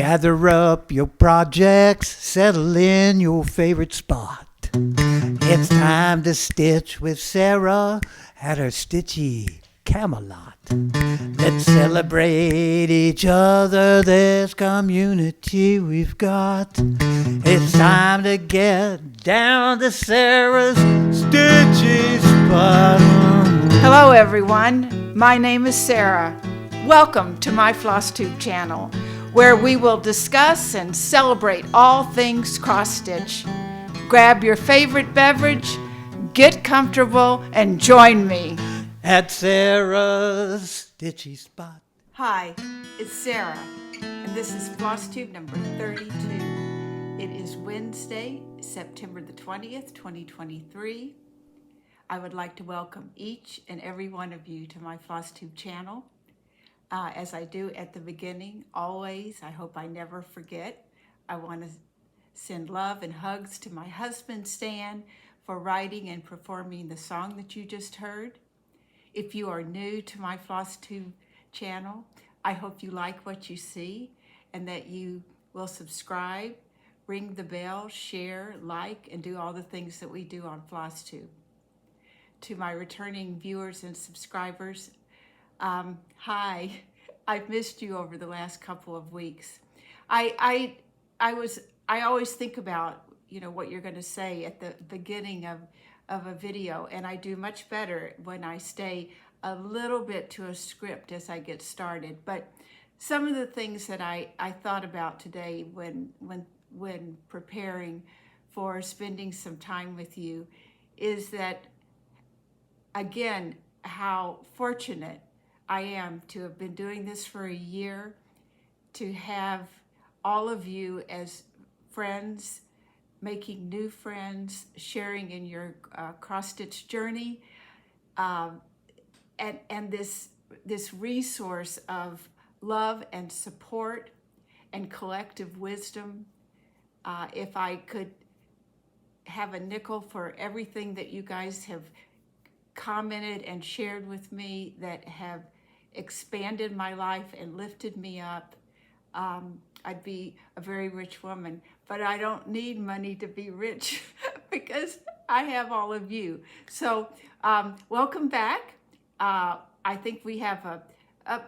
Gather up your projects, settle in your favorite spot. It's time to stitch with Sarah at her stitchy Camelot. Let's celebrate each other, this community we've got. It's time to get down to Sarah's stitchy spot. Hello everyone, my name is Sarah. Welcome to my FlossTube channel, where we will discuss and celebrate all things cross-stitch. Grab your favorite beverage, get comfortable, and join me at Sarah's stitchy spot. Hi, it's Sarah, and this is FlossTube number 32. It is Wednesday, September the 20th, 2023. I would like to welcome each and every one of you to my FlossTube channel. As I do at the beginning, always, I hope I never forget, I want to send love and hugs to my husband, Stan, for writing and performing the song that you just heard. If you are new to my FlossTube channel, I hope you like what you see and that you will subscribe, ring the bell, share, like, and do all the things that we do on FlossTube. To my returning viewers and subscribers, hi, I've missed you over the last couple of weeks. I always think about, what you're going to say at the beginning of a video, and I do much better when I stay a little bit to a script as I get started. But some of the things that I thought about today when preparing for spending some time with you is that, again, how fortunate I am to have been doing this for a year, to have all of you as friends, making new friends, sharing in your cross-stitch journey, and this resource of love and support and collective wisdom. If I could have a nickel for everything that you guys have commented and shared with me that have expanded my life and lifted me up, I'd be a very rich woman. But I don't need money to be rich because I have all of you. So welcome back. I think we have a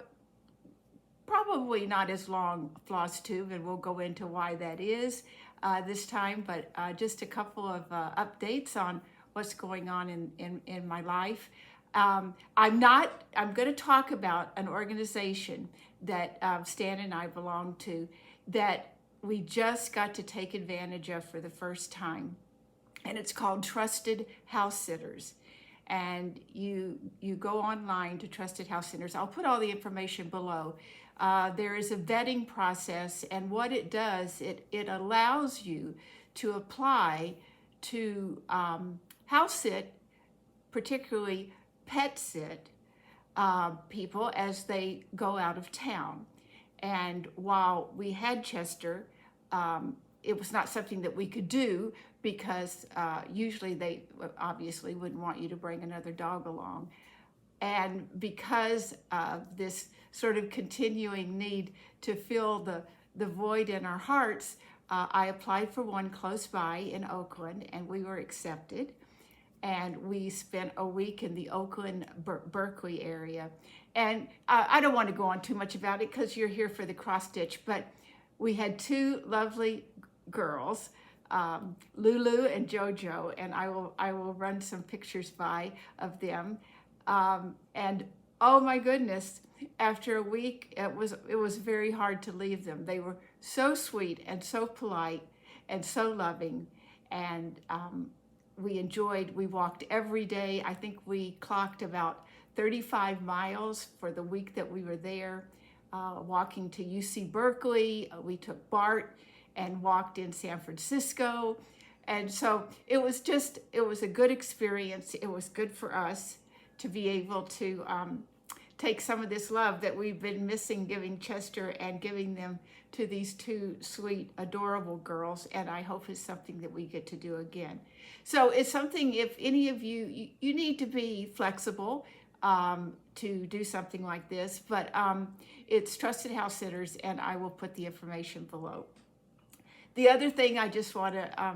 probably not as long FlossTube, and we'll go into why that is this time, but just a couple of updates on what's going on in my life. I'm going to talk about an organization that Stan and I belong to that we just got to take advantage of for the first time. And it's called Trusted House Sitters. And you go online to Trusted House Sitters. I'll put all the information below. There is a vetting process, and what it does, it allows you to apply to house sit, particularly pet sit, people as they go out of town. And while we had Chester, it was not something that we could do because usually they obviously wouldn't want you to bring another dog along. And because of this sort of continuing need to fill the void in our hearts, I applied for one close by in Oakland, and we were accepted. And we spent a week in the Oakland, Berkeley area. And I don't want to go on too much about it because you're here for the cross-stitch, but we had two lovely girls, Lulu and Jojo, and I will run some pictures by of them. And oh my goodness, after a week, it was very hard to leave them. They were so sweet and so polite and so loving, and we walked every day. I think we clocked about 35 miles for the week that we were there, walking to UC Berkeley. We took BART and walked in San Francisco. And so it was a good experience. It was good for us to be able to take some of this love that we've been missing giving Chester and giving them to these two sweet, adorable girls. And I hope it's something that we get to do again. So it's something, if any of you need to be flexible. to do something like this, but it's Trusted House Sitters, and I will put the information below. The other thing I just want to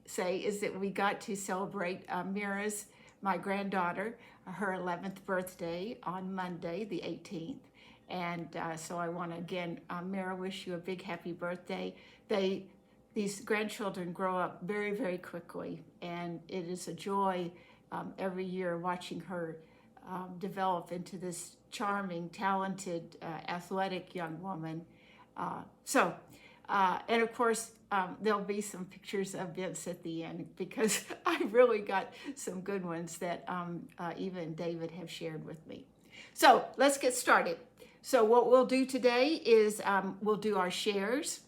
say is that we got to celebrate Mira's, my granddaughter, her 11th birthday on Monday, the 18th. And so I want to, again, Mira, wish you a big happy birthday. These grandchildren grow up very, very quickly, and it is a joy every year watching her develop into this charming, talented, athletic young woman. And of course, there'll be some pictures of Vince at the end, because I really got some good ones that Eva and David have shared with me. So let's get started. So what we'll do today is we'll do our shares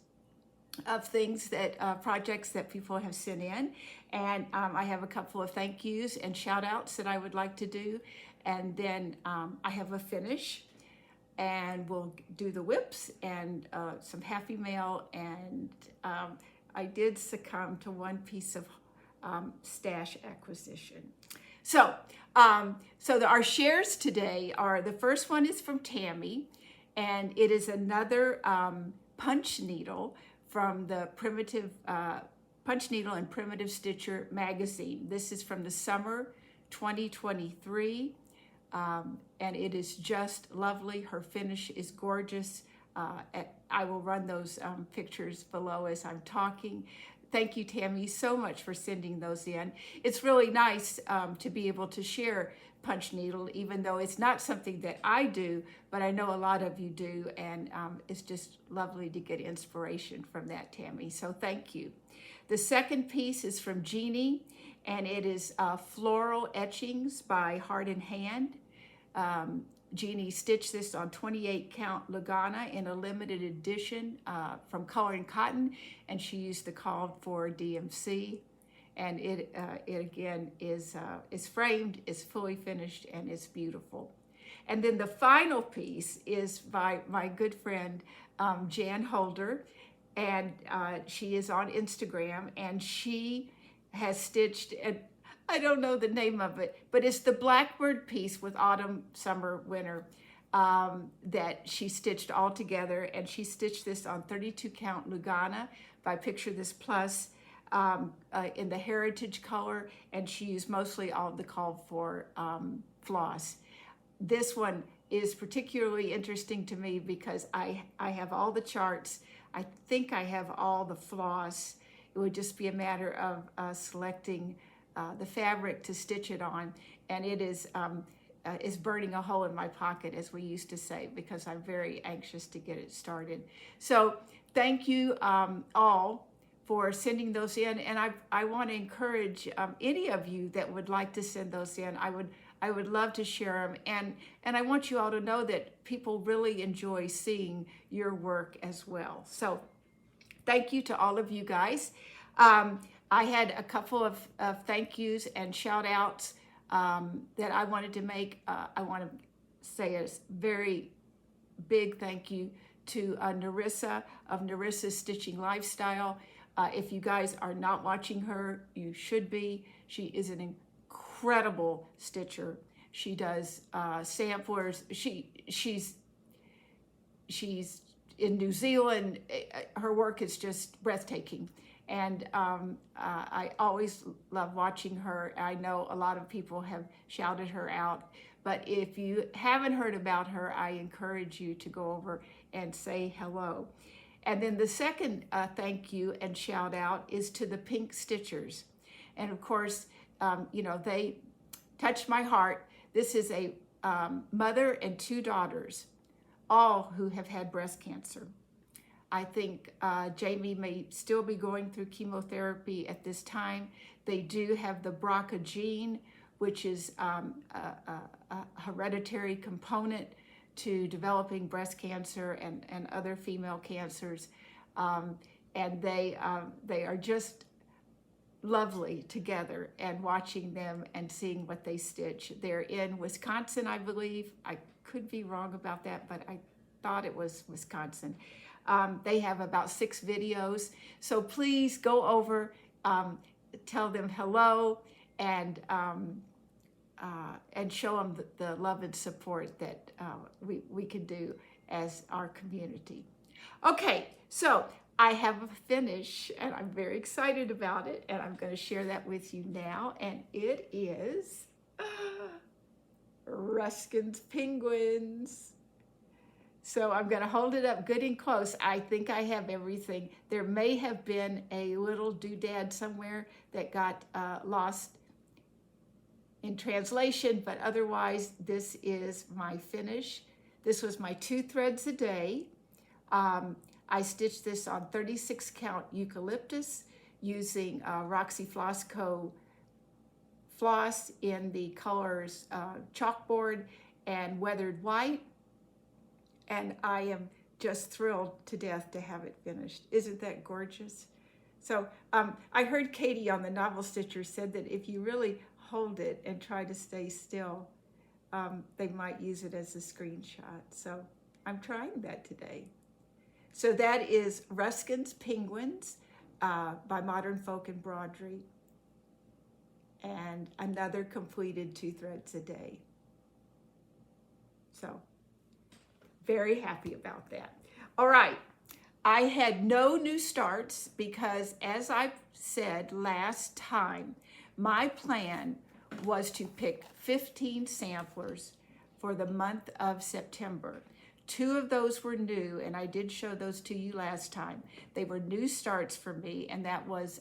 of things that projects that people have sent in, and I have a couple of thank yous and shout outs that I would like to do, and then I have a finish, and we'll do the whips and some happy mail, and I did succumb to one piece of stash acquisition. So our shares today are, the first one is from Tammy, and it is another punch needle from the Punch Needle and Primitive Stitcher magazine. This is from the summer 2023, and it is just lovely. Her finish is gorgeous. I will run those pictures below as I'm talking. Thank you, Tammy, so much for sending those in. It's really nice to be able to share punch needle, even though it's not something that I do, but I know a lot of you do, and it's just lovely to get inspiration from that, Tammy. So thank you. The second piece is from Jeannie, and it is Floral Etchings by Heart and Hand. Jeannie stitched this on 28 count Lugana in a limited edition from Coloring Cotton, and she used the call for DMC. And it again is framed, is fully finished, and is beautiful. And then the final piece is by my good friend Jan Holder, and she is on Instagram, and she has stitched, and I don't know the name of it, but it's the Blackbird piece with autumn, summer, winter that she stitched all together, and she stitched this on 32 count Lugana by Picture This Plus in the heritage color, and she used mostly all the called for floss. This one is particularly interesting to me because I have all the charts. I think I have all the floss. It would just be a matter of selecting the fabric to stitch it on, and it is burning a hole in my pocket, as we used to say, because I'm very anxious to get it started. So thank you all for sending those in, and I want to encourage any of you that would like to send those in. I would love to share them, and I want you all to know that people really enjoy seeing your work as well. So thank you to all of you guys. I had a couple of thank yous and shout outs that I wanted to make. I want to say a very big thank you to Nerissa of Nerissa's Stitching Lifestyle. If you guys are not watching her, you should be. She is an incredible stitcher. She does samplers. She's in New Zealand. Her work is just breathtaking. And I always love watching her. I know a lot of people have shouted her out, but if you haven't heard about her, I encourage you to go over and say hello. And then the second thank you and shout out is to the Pink Stitchers. And of course, they touched my heart. This is a mother and two daughters, all who have had breast cancer. I think Jayme may still be going through chemotherapy at this time. They do have the BRCA gene, which is a hereditary component to developing breast cancer and other female cancers. And they are just lovely together, and watching them and seeing what they stitch. They're in Wisconsin, I believe. I could be wrong about that, but I thought it was Wisconsin. They have about 6 videos, so please go over, tell them hello, and and show them the love and support that we can do as our community. Okay, so I have a finish, and I'm very excited about it, and I'm going to share that with you now, and it is Ruskin's penguins. So I'm going to hold it up good and close. I think I have everything. There may have been a little doodad somewhere that got lost in translation, but otherwise this is my finish. This was my 2 threads a day. I stitched this on 36 count eucalyptus using Roxy Floss Co. floss in the colors chalkboard and weathered white. And I am just thrilled to death to have it finished. Isn't that gorgeous? So I heard Katie on the Novel Stitcher said that if you really hold it and try to stay still, they might use it as a screenshot. So I'm trying that today. So that is Ruskin's Penguins by Modern Folk Embroidery, and another completed 2 threads a day. So very happy about that. All right, I had no new starts because, as I said last time, my plan was to pick 15 samplers for the month of September. 2 of those were new, and I did show those to you last time. They were new starts for me, and that was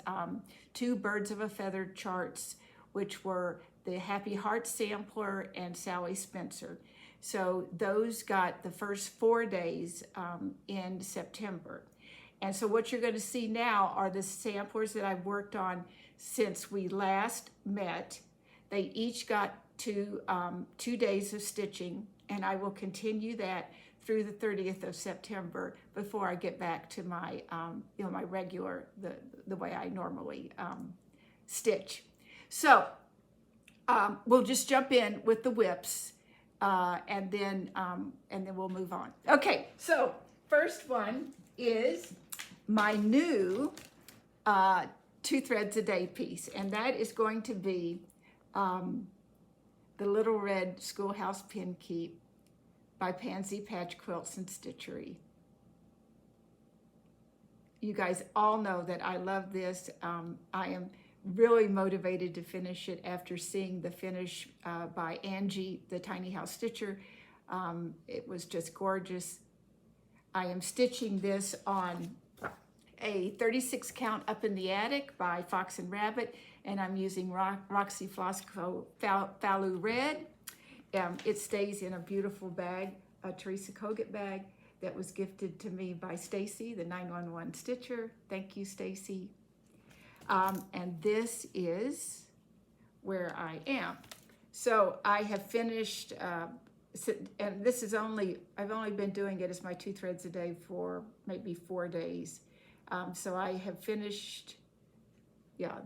2 Birds of a Feather charts, which were the Happy Heart sampler and Sally Spencer. So those got the first 4 days in September. And so what you're going to see now are the samplers that I've worked on since we last met. They each got 2 days of stitching, and I will continue that through the 30th of September before I get back to my, my regular, the way I normally stitch. So we'll just jump in with the whips, and then we'll move on. Okay, so first one is my new 2 threads a day piece, and that is going to be the Little Red Schoolhouse Pin Keep by Pansy Patch Quilts and Stitchery. You guys all know that I love this. I am really motivated to finish it after seeing the finish by Angie, the Tiny House Stitcher. It was just gorgeous. I am stitching this on a 36 count Up in the Attic by Fox and Rabbit, and I'm using Roxy Floss Co. Falu Red. It stays in a beautiful bag, a Teresa Kogut bag that was gifted to me by Stacy, the 911 Stitcher. Thank you, Stacy. And this is where I am. So I have finished, and this is I've only been doing it as my 2 threads a day for maybe 4 days. So I have finished,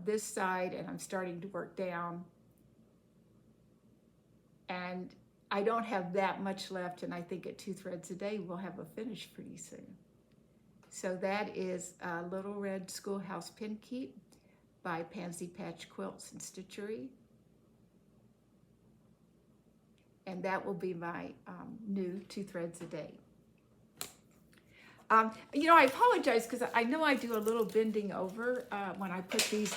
this side, and I'm starting to work down. And I don't have that much left, and I think at 2 threads a day, we'll have a finish pretty soon. So that is Little Red Schoolhouse Pin Keep by Pansy Patch Quilts and Stitchery. And that will be my new 2 threads a day. I apologize because I know I do a little bending over when I put these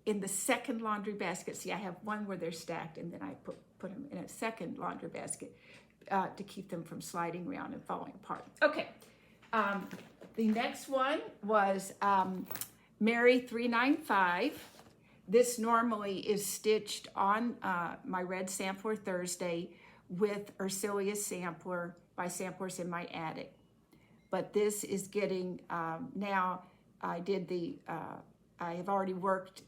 in the second laundry basket. See, I have one where they're stacked, and then I put them in a second laundry basket to keep them from sliding around and falling apart. Okay, the next one was Mary 395. This normally is stitched on my red sampler Thursday with Ursilia sampler by Samplers in My Attic. But this is getting, now I have already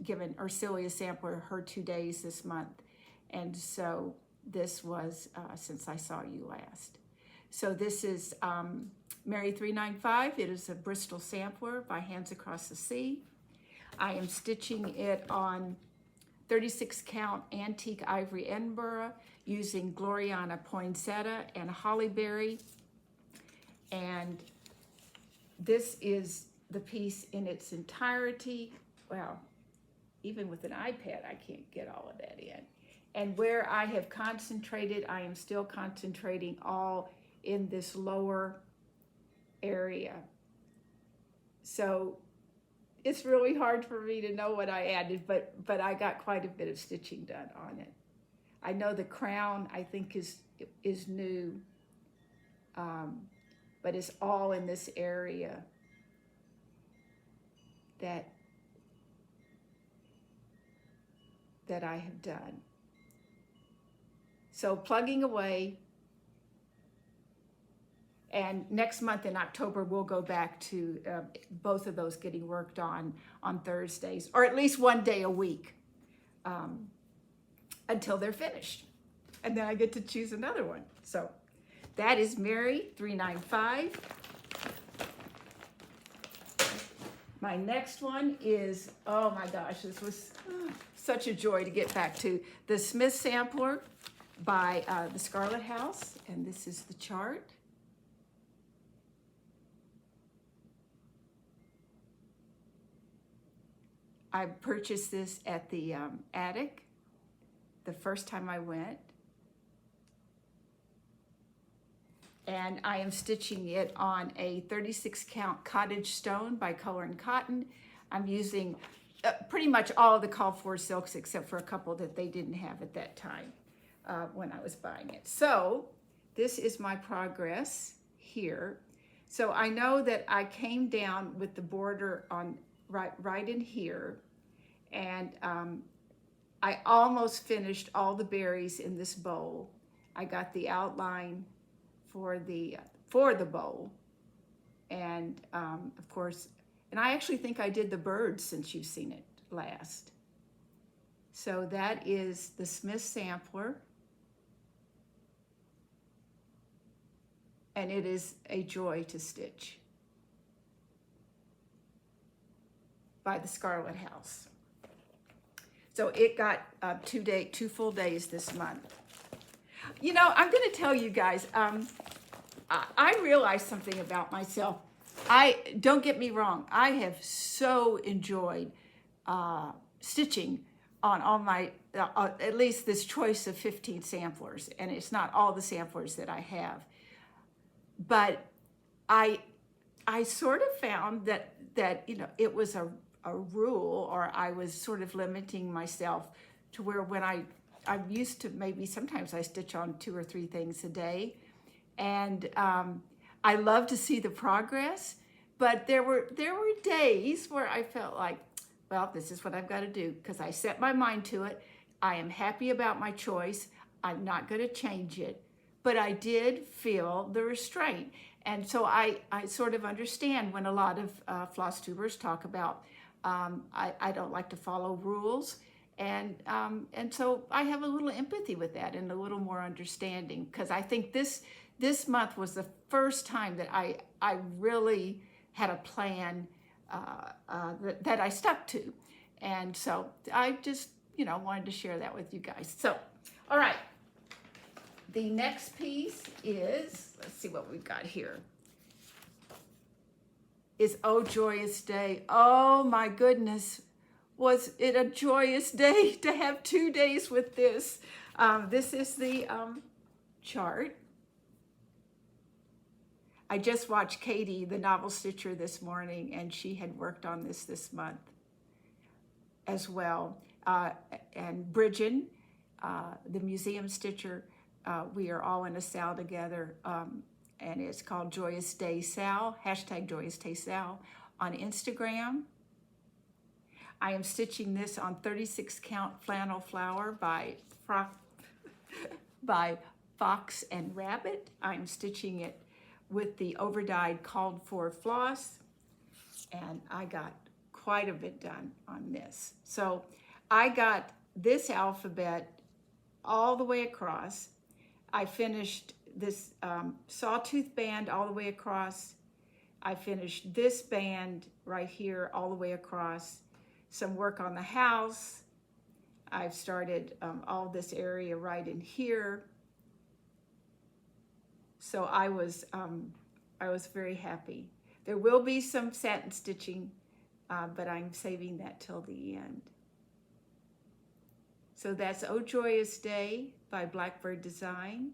given Ursilia sampler her 2 days this month. And so this was since I saw you last. So this is Mary 395. It is a Bristol sampler by Hands Across the Sea. I am stitching it on 36 count antique ivory Edinburgh using Gloriana poinsettia and hollyberry. And this is the piece in its entirety. Well, even with an iPad, I can't get all of that in. And where I have concentrated, I am still concentrating all in this lower area. So it's really hard for me to know what I added, but I got quite a bit of stitching done on it. I know the crown, I think, is new, but it's all in this area that I have done. So plugging away, and next month in October, we'll go back to both of those getting worked on Thursdays, or at least one day a week, until they're finished. And then I get to choose another one. So that is Mary 395. My next one is, oh my gosh, this was such a joy to get back to, the Smith Sampler by the Scarlet House. And this is the chart. I purchased this at the attic the first time I went. And I am stitching it on a 36 count cottage stone by Color and Cotton. I'm using pretty much all of the called for silks except for a couple that they didn't have at that time when I was buying it. So this is my progress here. So I know that I came down with the border on right in here, and I almost finished all the berries in this bowl. I got the outline for the bowl, and of course, and I actually think I did the birds since you've seen it last. So that is the Smith Sampler, and it is a joy to stitch, by the Scarlet House. So it got 2 full days this month. You know, I'm going to tell you guys, I realized something about myself. Don't get me wrong, I have so enjoyed stitching on all my, at least this choice of 15 samplers, and it's not all the samplers that I have. But I sort of found that you know, it was a rule, or I was sort of limiting myself to where when I'm used to, maybe sometimes I stitch on 2 or 3 things a day, and I love to see the progress, but there were days where I felt like, well, this is what I've got to do, because I set my mind to it. I am happy about my choice. I'm not going to change it, but I did feel the restraint. And so I sort of understand when a lot of FlossTubers talk about, I don't like to follow rules. And so I have a little empathy with that and a little more understanding, because I think this month was the first time that I really had a plan that I stuck to. And so I just, you know, wanted to share that with you guys. So, all right. The next piece is, let's see what we've got here, is Oh Joyous Day. Oh my goodness. Was it a joyous day to have 2 days with this? This is the chart. I just watched Katie, the novel stitcher, this morning, and she had worked on this month as well. And Brijin, the museum stitcher, we are all in a SAL together, and it's called Joyous Day SAL, hashtag Joyous Day SAL on Instagram. I am stitching this on 36 count flannel flower by Fox and Rabbit. I'm stitching it with the overdyed called for floss, and I got quite a bit done on this. So I got this alphabet all the way across. I finished this sawtooth band all the way across. I finished this band right here all the way across. Some work on the house. I've started all this area right in here. So I was very happy. There will be some satin stitching, but I'm saving that till the end. So that's Oh Joyous Day by Blackbird Design.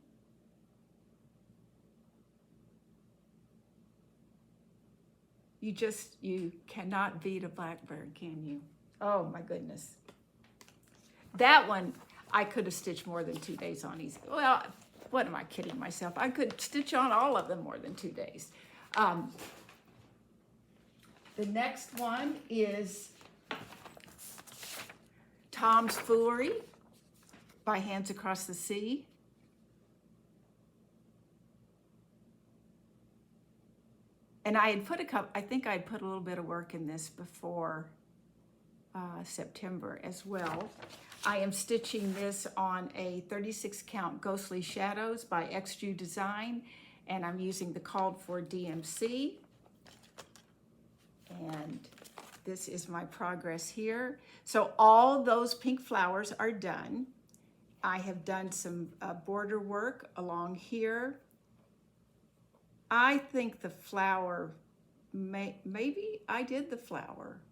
You cannot beat a blackbird, can you? Oh my goodness. That one, I could have stitched more than 2 days on easy. Well, what am I kidding myself? I could stitch on all of them more than 2 days. The next one is Tom's Foolery by Hands Across the Sea. And I had put I think I had put a little bit of work in this before September as well. I am stitching this on a 36 count Ghostly Shadows by XU Design, and I'm using the called for DMC. And this is my progress here. So all those pink flowers are done. I have done some border work along here. I think the flower, maybe I did the flower.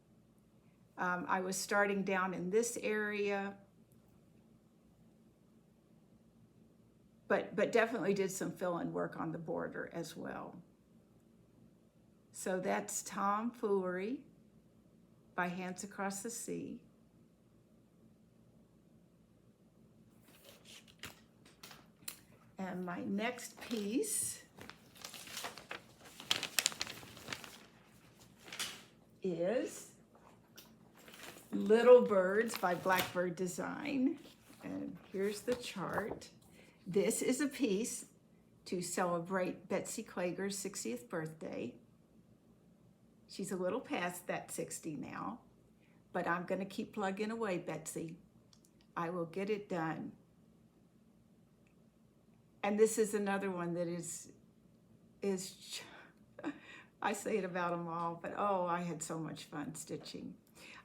I was starting down in this area, but definitely did some fill-in work on the border as well. So that's Tomfoolery by Hands Across the Sea. And my next piece is Little Birds by Blackbird Design. And here's the chart. This is a piece to celebrate Betsy Klager's 60th birthday. She's a little past that 60 now, but I'm going to keep plugging away, Betsy. I will get it done. And this is another one that is I say it about them all, but oh, I had so much fun stitching.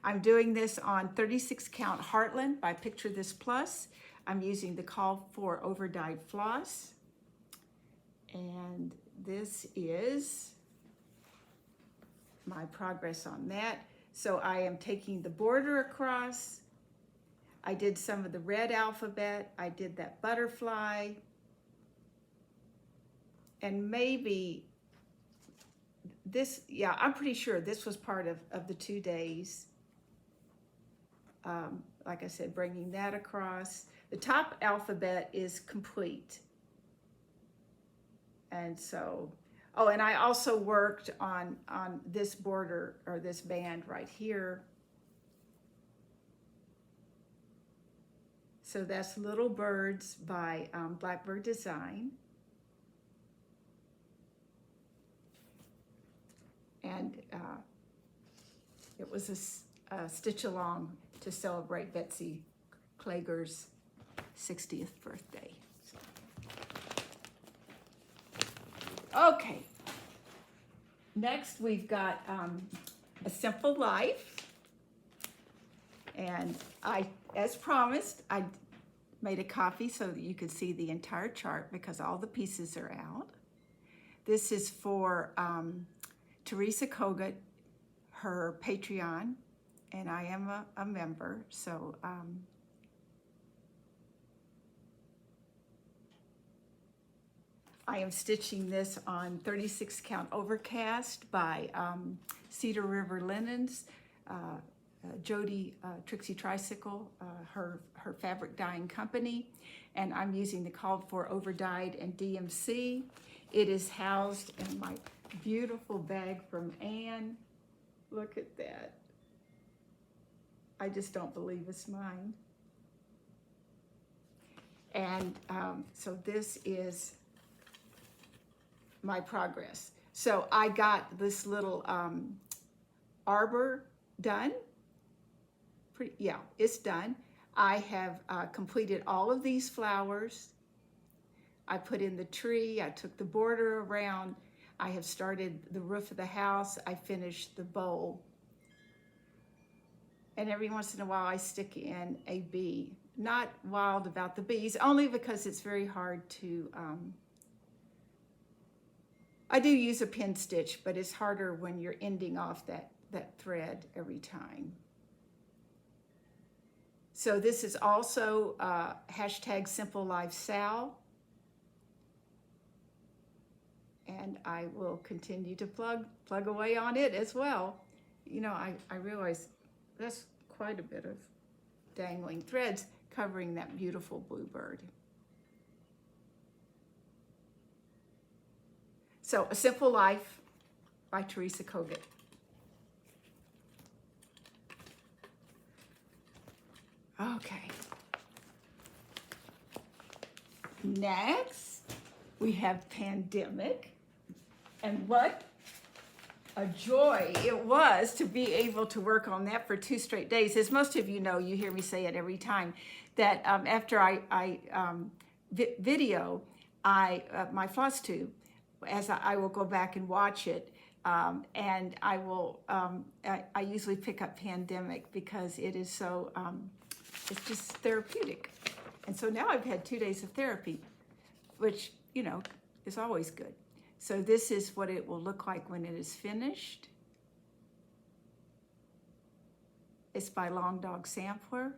I'm doing this on 36 count Heartland by Picture This Plus. I'm using the call for overdyed floss. And this is my progress on that. So I am taking the border across. I did some of the red alphabet. I did that butterfly. And maybe this, yeah, I'm pretty sure this was part of the 2 days. Like I said, bringing that across. The top alphabet is complete. And so, oh, and I also worked on this border, or this band right here. So that's Little Birds by Blackbird Design. And it was a stitch along to celebrate Betsy Klager's 60th birthday. Okay, next we've got A Simple Life. And as promised, I made a copy so that you could see the entire chart because all the pieces are out. This is for Nerissa Kogut, her Patreon, and I am a member, so I am stitching this on 36 count Overcast by Cedar River Linens, Jody Trixie Tricycle, her fabric dyeing company, and I'm using the called for overdyed and DMC. It is housed in my beautiful bag from Anne. Look at that. I just don't believe it's mine. And so this is my progress. So I got this little arbor done. Yeah, it's done. I have completed all of these flowers. I put in the tree, I took the border around, I have started the roof of the house, I finished the bowl. And every once in a while I stick in a bee. Not wild about the bees, only because it's very hard to, I do use a pin stitch, but it's harder when you're ending off that thread every time. So this is also hashtag Simple Life Sal. And I will continue to plug away on it as well. You know, I realize that's quite a bit of dangling threads covering that beautiful bluebird. So, A Simple Life by Nerissa. Okay. Next, we have Pandemic. And what a joy it was to be able to work on that for 2 straight days. As most of you know, you hear me say it every time, that after I video my FlossTube, as I will go back and watch it, and I will, I usually pick up Pandemic because it is so, it's just therapeutic. And so now I've had 2 days of therapy, which, you know, is always good. So this is what it will look like when it is finished. It's by Long Dog Sampler.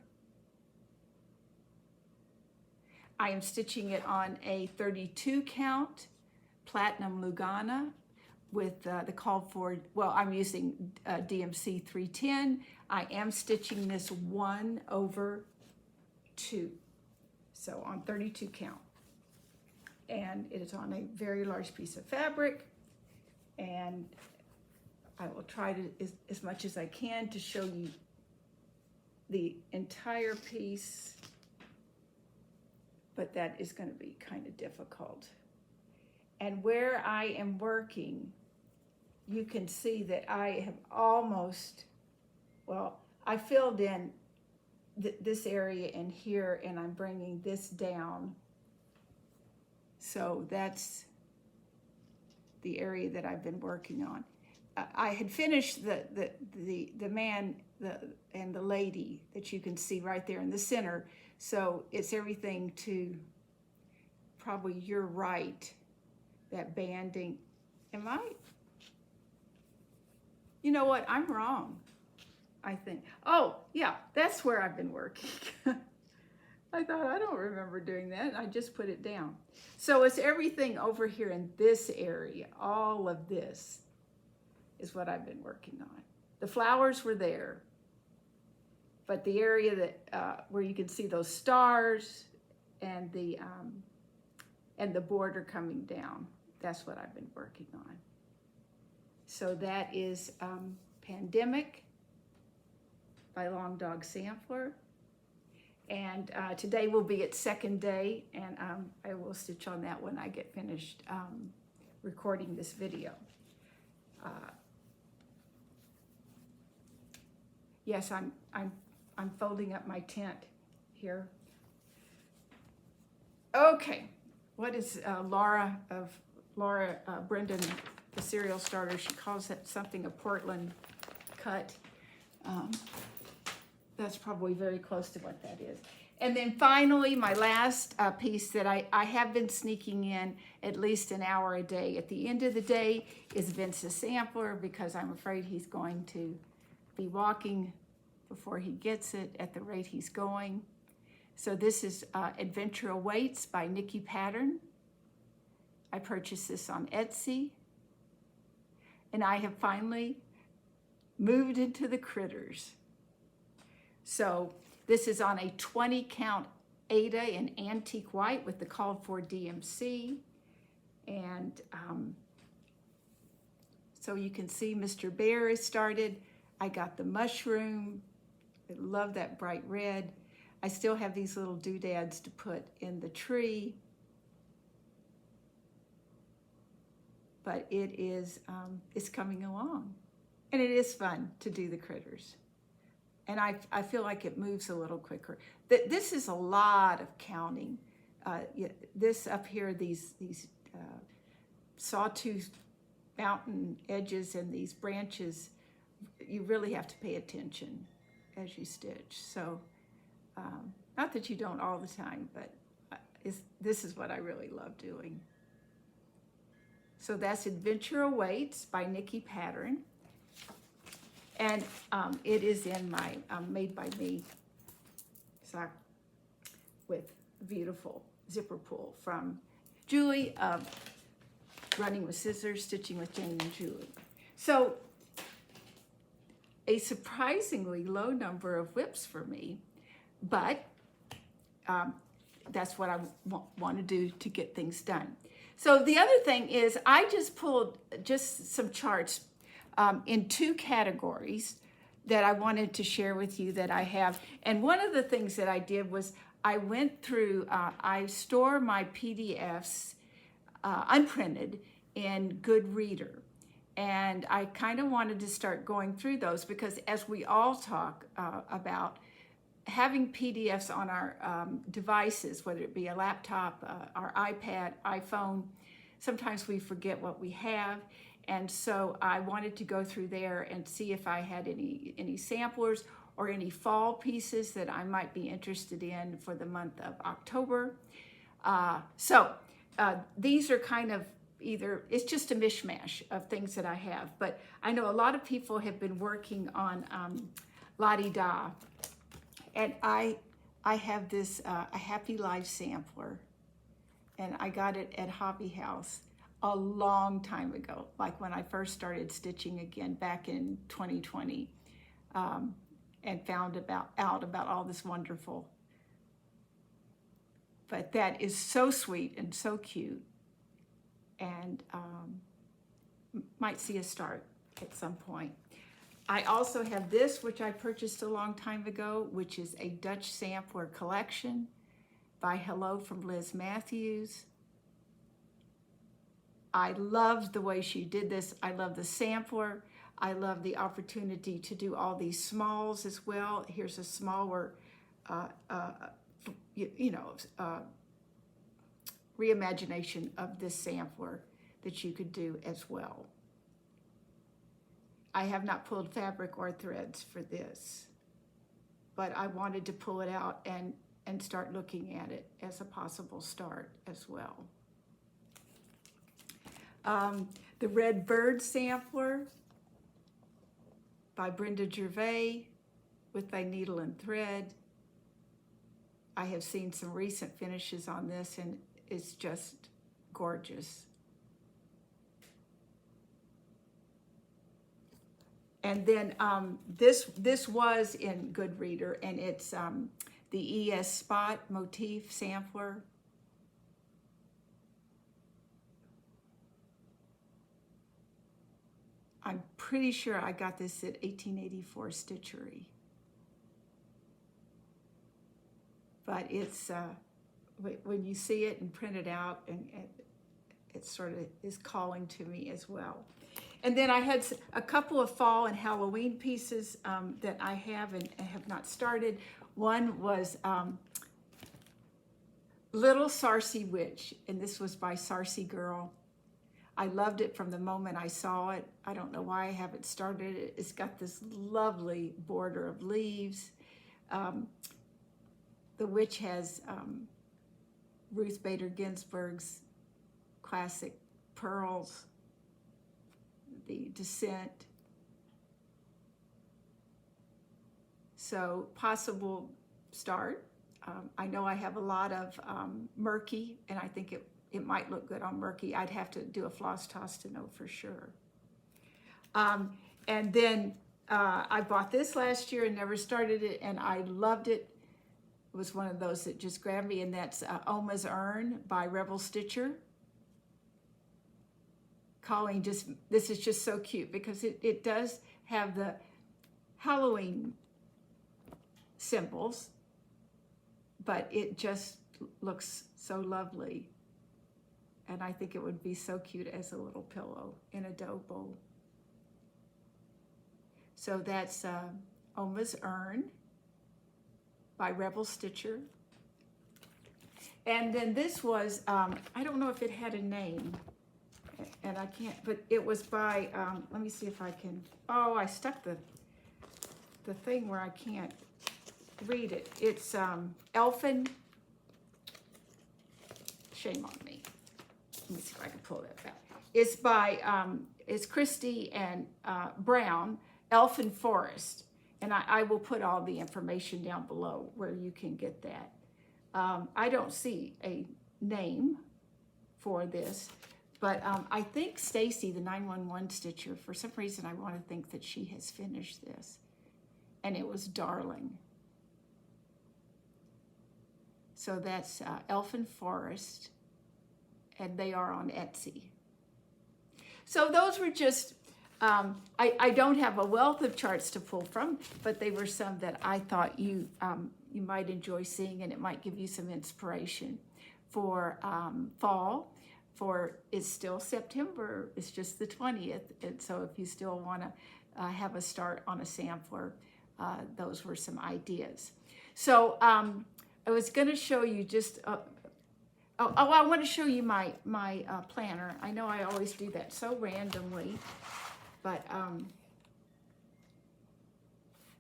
I am stitching it on a 32 count Platinum Lugana with the called for, well, I'm using DMC 310. I am stitching this 1/2. So on 32 count. And it is on a very large piece of fabric, and I will try to as much as I can to show you the entire piece, but that is going to be kind of difficult. And where I am working, you can see that I have almost, well, I filled in this area in here, and I'm bringing this down. So that's the area that I've been working on. I had finished the man and the lady that you can see right there in the center. So it's everything to probably your right, that banding. Am I? You know what? I'm wrong, I think. Oh, yeah, that's where I've been working. I thought, I don't remember doing that. I just put it down. So it's everything over here in this area. All of this is what I've been working on. The flowers were there, but the area that where you can see those stars and the border coming down, that's what I've been working on. So that is Pandemic by Long Dog Sampler. And today will be its 2nd day, and I will stitch on that when I get finished recording this video. Yes, I'm folding up my tent here. Okay, what is Laura Brendan, the serial starter? She calls it something a Portland cut. That's probably very close to what that is. And then finally, my last piece that I have been sneaking in at least an hour a day at the end of the day is Vince's sampler, because I'm afraid he's going to be walking before he gets it at the rate he's going. So this is Adventure Awaits by Nikki Pattern. I purchased this on Etsy. And I have finally moved into the critters. So this is on a 20 count Ada in antique white with the called for DMC. And so you can see Mr. Bear is started. I got the mushroom. I love that bright red. I still have these little doodads to put in the tree. But it is, it's coming along. And it is fun to do the critters. And I feel like it moves a little quicker. This is a lot of counting. This up here, these sawtooth mountain edges and these branches, you really have to pay attention as you stitch. So, not that you don't all the time, but this is what I really love doing. So that's Adventure Awaits by Nikki Pattern. And it is in my Made by Me with beautiful zipper pull from Julie of Running with Scissors, Stitching with Jayme and Julie. So a surprisingly low number of whips for me, but that's what I want to do to get things done. So the other thing is I just pulled just some charts in two categories that I wanted to share with you that I have. And one of the things that I did was I went through, I store my PDFs unprinted in Goodreader. And I kind of wanted to start going through those because as we all talk about having PDFs on our devices, whether it be a laptop, our iPad, iPhone, sometimes we forget what we have. And so I wanted to go through there and see if I had any samplers or any fall pieces that I might be interested in for the month of October. These are kind of it's just a mishmash of things that I have, but I know a lot of people have been working on La-Di-Da, and I have this a Happy Life sampler, and I got it at Hobby House a long time ago, like when I first started stitching again back in 2020, and found out about all this wonderful. But that is so sweet and so cute, and might see a start at some point. I also have this, which I purchased a long time ago, which is a Dutch sampler collection by Hello from Liz Matthews. I love the way she did this. I love the sampler. I love the opportunity to do all these smalls as well. Here's a smaller, reimagination of this sampler that you could do as well. I have not pulled fabric or threads for this, but I wanted to pull it out and start looking at it as a possible start as well. The Red Bird sampler by Brenda Gervais with Thy Needle and Thread. I have seen some recent finishes on this and it's just gorgeous. And then this was in Goodreader, and it's the ES Spot motif sampler. I'm pretty sure I got this at 1884 Stitchery. But it's, when you see it and print it out, and it sort of is calling to me as well. And then I had a couple of fall and Halloween pieces that I have and have not started. One was Little Sarcy Witch, and this was by Sarcy Girl. I loved it from the moment I saw it. I don't know why I haven't started it. It's got this lovely border of leaves. The witch has Ruth Bader Ginsburg's classic pearls, the Descent. So possible start. I know I have a lot of murky, and I think it might look good on murky. I'd have to do a floss toss to know for sure. And then I bought this last year and never started it, and I loved it. It was one of those that just grabbed me, and that's Oma's Urn by Rebel Stitcher. Colleen, this is just so cute because it does have the Halloween symbols, but it just looks so lovely. And I think it would be so cute as a little pillow in a dough bowl. So that's Oma's Urn by Rebel Stitcher. And then this was, I don't know if it had a name, and I can't, but it was by, let me see if I can, oh, I stuck the thing where I can't read it. It's Elfin, shame on me. Let me see if I can pull that back. It's by, it's Christy and Brown, Elfin Forest. And I will put all the information down below where you can get that. I don't see a name for this, but I think Stacy, the 911 stitcher, for some reason I want to think that she has finished this. And it was Darling. So that's Elfin Forest, and they are on Etsy. So those were just, I don't have a wealth of charts to pull from, but they were some that I thought you might enjoy seeing, and it might give you some inspiration for fall. For it's still September, it's just the 20th, and so if you still want to have a start on a sampler, those were some ideas. So I was going to show you just, I want to show you my planner. I know I always do that so randomly, but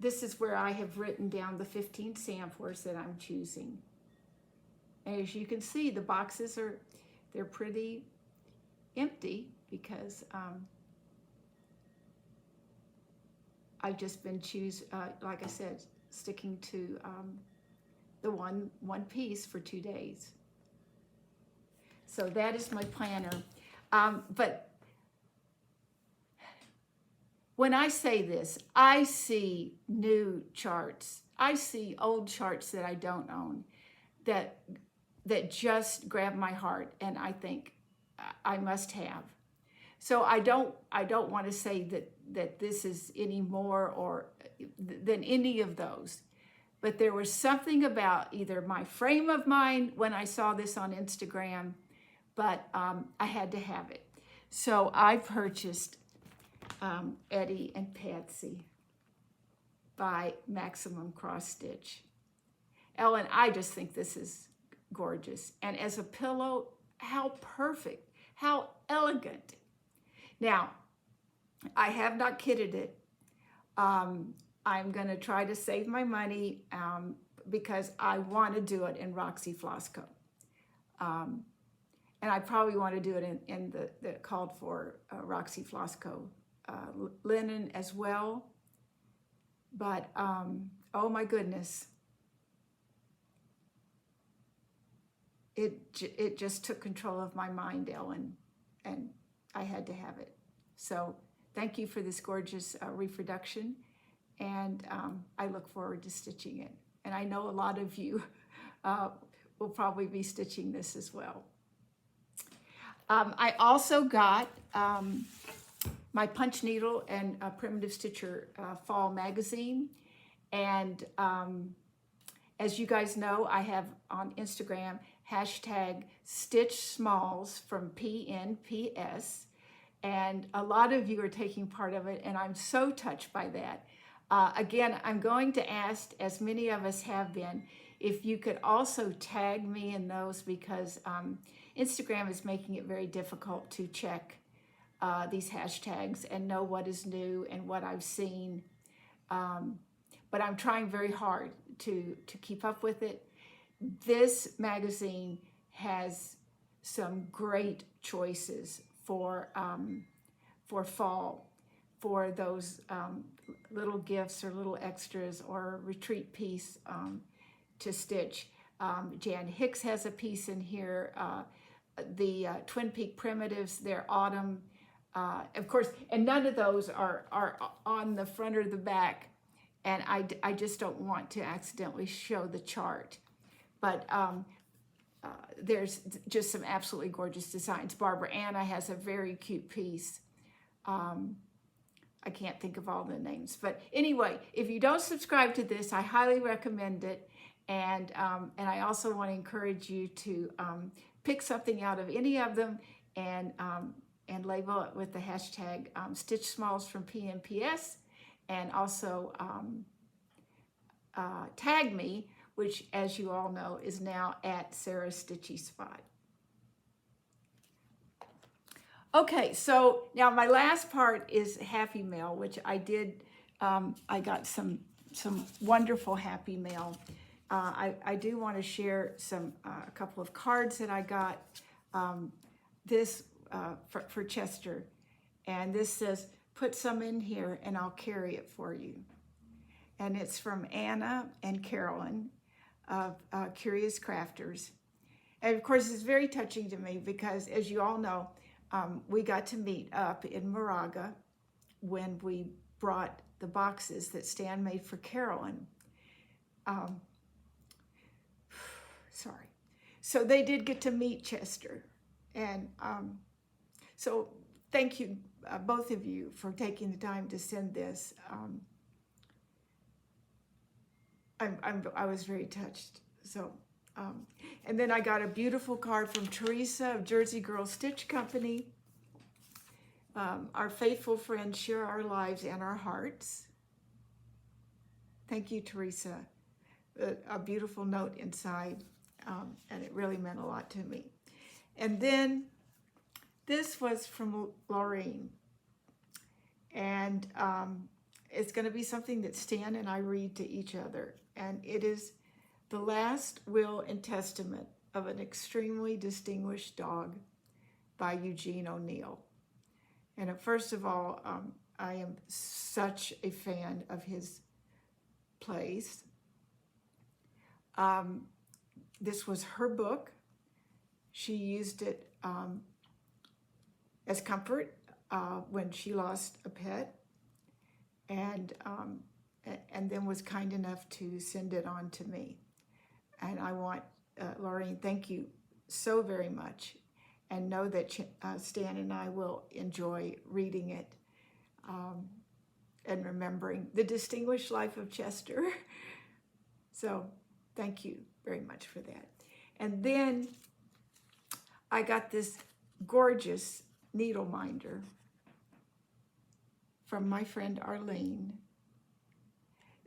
this is where I have written down the 15 samplers that I'm choosing. And as you can see, the boxes they're pretty empty because I've just been like I said, sticking to the one piece for 2 days. So that is my planner. But when I say this, I see new charts. I see old charts that I don't own that just grab my heart, and I think I must have. So I don't want to say that this is any more or than any of those. But there was something about either my frame of mind when I saw this on Instagram, but I had to have it. So I purchased Eddie and Patsy by Maximum Cross Stitch. Ellen, I just think this is gorgeous. And as a pillow, how perfect, how elegant. Now, I have not kitted it. I'm going to try to save my money because I want to do it in Roxy Floss Co. And I probably want to do it in the called for Roxy Floss Co. Linen as well. But, oh my goodness. It just took control of my mind, Ellen, and I had to have it. So thank you for this gorgeous reproduction. And I look forward to stitching it. And I know a lot of you will probably be stitching this as well. I also got my Punch Needle and Primitive Stitcher Fall Magazine. And as you guys know, I have on Instagram #StitchSmalls from PNPS. And a lot of you are taking part of it, and I'm so touched by that. Again, I'm going to ask, as many of us have been, if you could also tag me in those, because Instagram is making it very difficult to check these hashtags and know what is new and what I've seen. But I'm trying very hard to keep up with it. This magazine has some great choices for fall, for those little gifts or little extras or retreat piece to stitch. Jan Hicks has a piece in here. The Twin Peak Primitives, their autumn, of course, and none of those are on the front or the back, and I just don't want to accidentally show the chart. But there's just some absolutely gorgeous designs. Barbara Anna has a very cute piece. I can't think of all the names. But anyway, if you don't subscribe to this, I highly recommend it. And I also want to encourage you to pick something out of any of them and label it with the hashtag #StitchSmalls from PNPS, and also tag me, which, as you all know, is now at Sarah Stitchy Spot. Okay, so now my last part is Happy Mail, which I did. I got some wonderful Happy Mail. I do want to share a couple of cards that I got. This for Chester, and this says, "Put some in here, and I'll carry it for you." and it's from Anna and Carolyn of Curious Crafters. And of course, it's very touching to me because, as you all know, we got to meet up in Moraga when we brought the boxes that Stan made for Carolyn. Sorry. So they did get to meet Chester. And so thank you, both of you, for taking the time to send this. I was very touched. So, and then I got a beautiful card from Nerissa of Jersey Girl Stitch Company. Our faithful friends share our lives and our hearts. Thank you, Nerissa. A beautiful note inside, and it really meant a lot to me. And then this was from Laureen, and it's going to be something that Stan and I read to each other, and it is the last will and testament of an extremely distinguished dog by Eugene O'Neill. And first of all, I am such a fan of his plays. This was her book. She used it as comfort when she lost a pet, and then was kind enough to send it on to me. And I want, Laureen, thank you so very much, and know that Stan and I will enjoy reading it and remembering the distinguished life of Chester. So thank you very much for that. And then I got this gorgeous needle minder from my friend Arlene.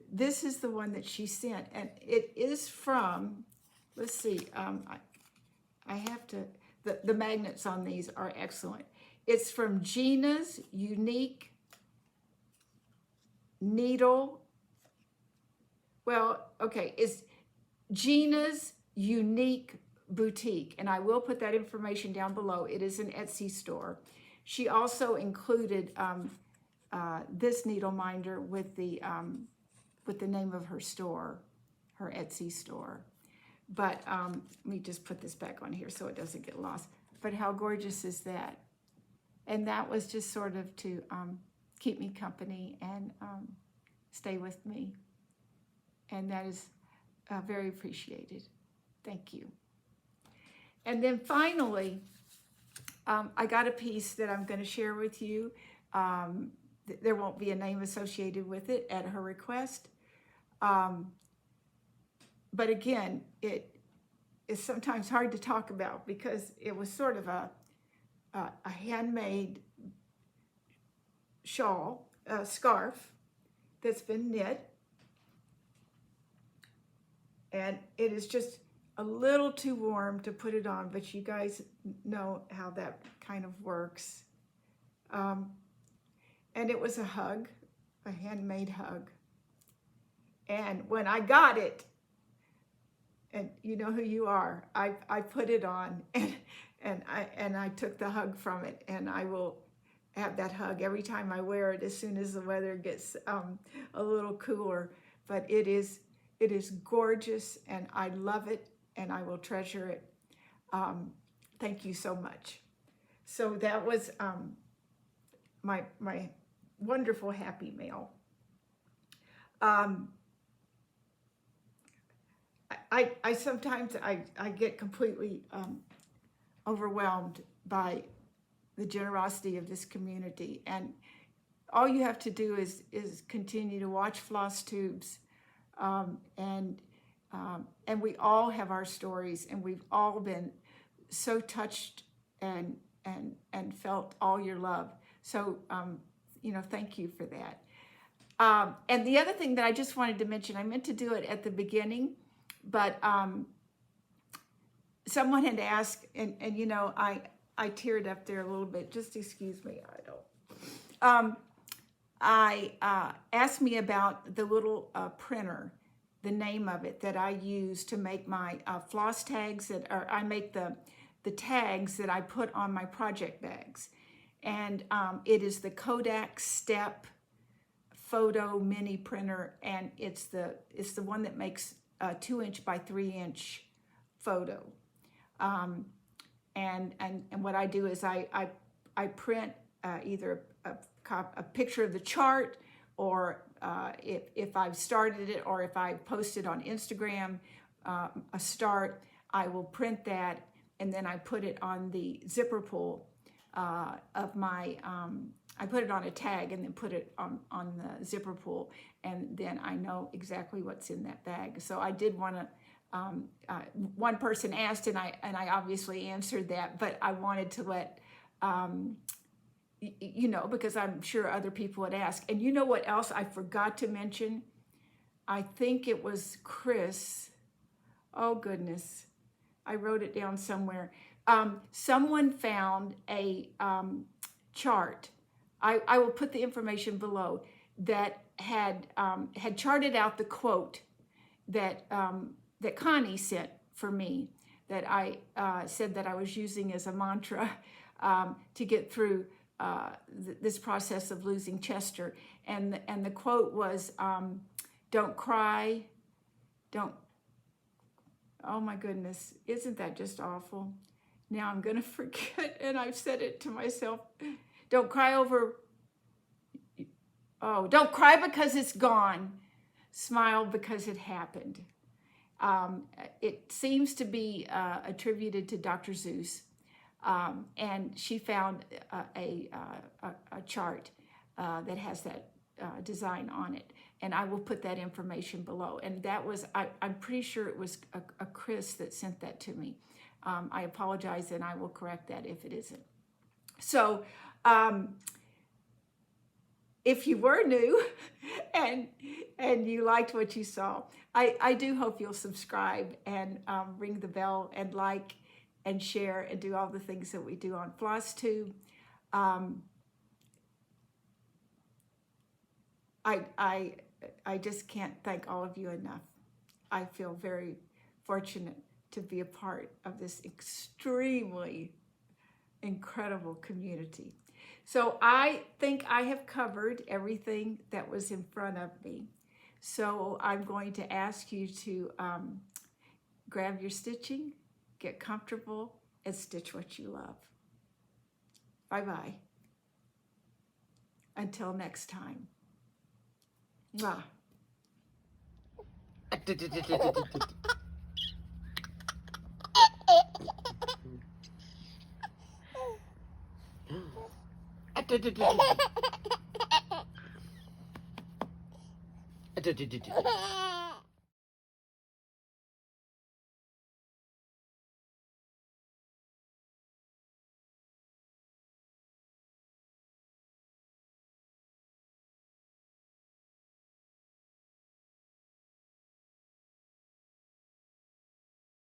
This is the one that she sent, and it is from, let's see, I have to, the magnets on these are excellent. It's from Gina's Unique Needle, well, okay, it's Gina's Unique Boutique, and I will put that information down below. It is an Etsy store. She also included this needle minder with the name of her store, her Etsy store. But let me just put this back on here so it doesn't get lost. But how gorgeous is that? And that was just sort of to keep me company and stay with me. And that is very appreciated. Thank you. And then finally, I got a piece that I'm going to share with you. There won't be a name associated with it at her request. But again, it is sometimes hard to talk about because it was sort of a handmade shawl, scarf that's been knit. And it is just a little too warm to put it on, but you guys know how that kind of works. And it was a hug, a handmade hug. And when I got it, and you know who you are, I put it on and I took the hug from it, and I will have that hug every time I wear it as soon as the weather gets a little cooler. But it is gorgeous, and I love it, and I will treasure it. Thank you so much. So that was my wonderful happy mail. I sometimes I get completely overwhelmed by the generosity of this community, and all you have to do is continue to watch FlossTubes, and we all have our stories, and we've all been so touched and felt all your love. So thank you for that. And the other thing that I just wanted to mention, I meant to do it at the beginning, but someone had asked, and I teared up there a little bit. Just excuse me, asked me about the little printer, the name of it that I use to make my floss tags I make the tags that I put on my project bags. And it is the Kodak Step photo mini printer, and it's the one that makes a 2-inch by 3-inch photo. And what I do is I print either a picture of the chart, or if I've started it, or if I posted on Instagram a start, I will print that, and then I put it on the zipper pull of my, I put it on a tag and then put it on the zipper pull, and then I know exactly what's in that bag. So I did want to, one person asked, and I obviously answered that, but I wanted to let, you know, because I'm sure other people would ask. And you know what else I forgot to mention? I think it was Chris. Oh goodness, I wrote it down somewhere. Someone found a chart. I will put the information below, that had charted out the quote that that Connie sent for me, that I said that I was using as a mantra to get through this process of losing Chester. And the quote was, "Don't cry, don't." Oh my goodness, isn't that just awful? Now I'm gonna forget, and I've said it to myself. Don't cry over, oh, don't cry because it's gone. Smile because it happened. It seems to be attributed to Dr. Seuss, and she found a chart that has that design on it, and I will put that information below. And that was, I'm pretty sure it was a Chris that sent that to me. I apologize, and I will correct that if it isn't. So if you were new and you liked what you saw, I do hope you'll subscribe and ring the bell and like and share and do all the things that we do on FlossTube. I just can't thank all of you enough. I feel very fortunate to be a part of this extremely incredible community. So I think I have covered everything that was in front of me. So I'm going to ask you to grab your stitching, get comfortable, and stitch what you love. Bye-bye. Until next time. Mwah.